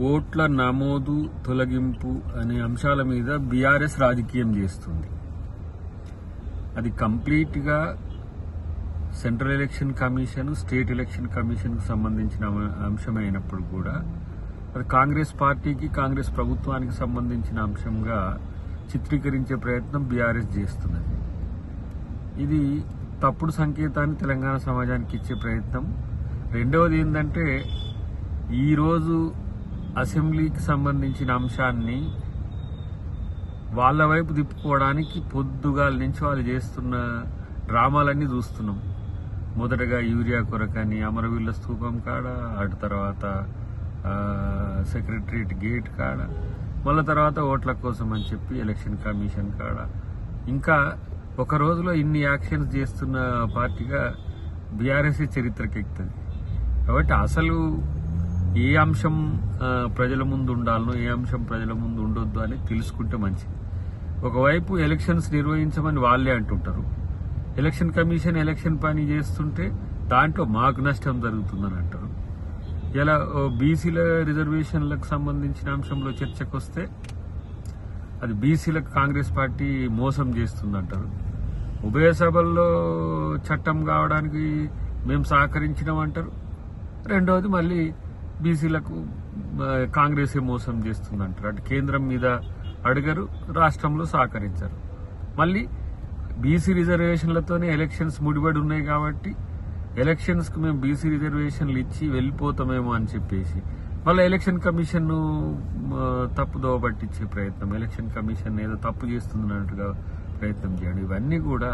ఓట్ల నమోదు తొలగింపు అనే అంశాల మీద బీఆర్ఎస్ రాజకీయం చేస్తుంది. అది కంప్లీట్గా central election commission, state election కమిషన్కు సంబంధించిన అంశమైనప్పుడు కూడా అది కాంగ్రెస్ పార్టీకి, కాంగ్రెస్ ప్రభుత్వానికి సంబంధించిన అంశంగా చిత్రీకరించే ప్రయత్నం బీఆర్ఎస్ చేస్తున్నది. ఇది తప్పుడు సంకేతాన్ని తెలంగాణ సమాజానికి ఇచ్చే ప్రయత్నం. రెండవది ఏంటంటే, ఈరోజు అసెంబ్లీకి సంబంధించిన అంశాన్ని వాళ్ళ వైపు తిప్పుకోవడానికి పొద్దుగాల నుంచి వాళ్ళు చేస్తున్న డ్రామాలన్నీ చూస్తున్నాం. మొదటగా యూరియా కొరకని అమరవీళ్ళ స్తూపం కాడ, అటు తర్వాత సెక్రటరియట్ గేట్ కాడ, మళ్ళీ తర్వాత ఓట్ల కోసం అని చెప్పి ఎలక్షన్ కమిషన్ కాడ, ఇంకా ఒక రోజులో ఇన్ని యాక్షన్స్ చేస్తున్న పార్టీగా బీఆర్ఎస్ చరిత్రకెక్కుతుంది. కాబట్టి అసలు ఏ అంశం ప్రజల ముందు ఉండాలనో, ఏ అంశం ప్రజల ముందు ఉండొద్దు అని తెలుసుకుంటే మంచిది. ఒకవైపు ఎలక్షన్స్ నిర్వహించమని వాళ్ళే అంటుంటారు, ఎలక్షన్ కమిషన్ ఎలక్షన్ పని చేస్తుంటే దాంట్లో మాకు నష్టం జరుగుతుందని అంటారు. ఇలా బీసీల రిజర్వేషన్లకు సంబంధించిన అంశంలో చర్చకు వస్తే అది బీసీలకు కాంగ్రెస్ పార్టీ మోసం చేస్తుందంటారు. ఉభయ సభల్లో చట్టం కావడానికి మేము సహకరించినామంటారు. రెండవది మళ్ళీ బీసీలకు కాంగ్రెసే మోసం చేస్తుందంటారు. అటు కేంద్రం మీద అడగరు, రాష్ట్రంలో సహకరించరు. మళ్ళీ బీసీ రిజర్వేషన్లతోనే ఎలక్షన్స్ ముడిపడి ఉన్నాయి కాబట్టి ఎలక్షన్స్కి మేము బీసీ రిజర్వేషన్లు ఇచ్చి వెళ్ళిపోతామేమో అని చెప్పేసి మళ్ళీ ఎలక్షన్ కమిషన్ తప్పుదోవ పట్టించే ప్రయత్నం, ఎలక్షన్ కమిషన్ ఏదో తప్పు చేస్తున్నట్టుగా ప్రయత్నం చేయడం, ఇవన్నీ కూడా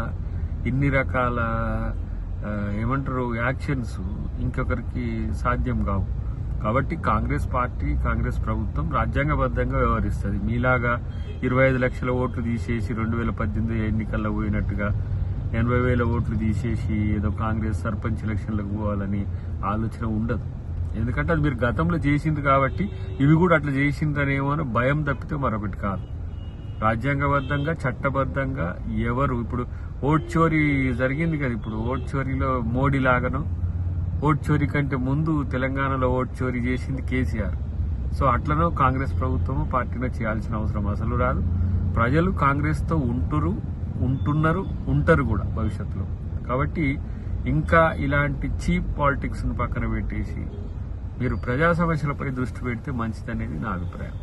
ఇన్ని రకాల ఏమంటారు యాక్షన్స్ ఇంకొకరికి సాధ్యం కావు. కాబట్టి కాంగ్రెస్ పార్టీ, కాంగ్రెస్ ప్రభుత్వం రాజ్యాంగబద్ధంగా వ్యవహరిస్తుంది. మీలాగా 25 లక్షల ఓట్లు తీసేసి 2018 ఎన్నికల్లో పోయినట్టుగా 80,000 ఓట్లు తీసేసి ఏదో కాంగ్రెస్ సర్పంచ్ ఎలక్షన్లకు పోవాలని ఆలోచన ఉండదు. ఎందుకంటే అది మీరు గతంలో చేసింది కాబట్టి ఇవి కూడా అట్లా చేసిందనేమో అని భయం తప్పితే మరొకటి కాదు. రాజ్యాంగబద్ధంగా, చట్టబద్ధంగా ఎవరు ఇప్పుడు ఓట్ చోరీ జరిగింది కదా, ఇప్పుడు ఓట్ చోరీలో మోడీ లాగాను, ఓట్ చోరీ కంటే ముందు తెలంగాణలో ఓట్ చోరీ చేసింది కేసీఆర్. సో అట్లనో కాంగ్రెస్ ప్రభుత్వము పార్టీలో చేయాల్సిన అవసరం అసలు రాదు. ప్రజలు కాంగ్రెస్తో ఉంటున్నారు, ఉంటారు కూడా భవిష్యత్తులో. కాబట్టి ఇంకా ఇలాంటి చీప్ పాలిటిక్స్ను పక్కన పెట్టేసి మీరు ప్రజా సమస్యలపై దృష్టి పెడితే మంచిదనేది నా అభిప్రాయం.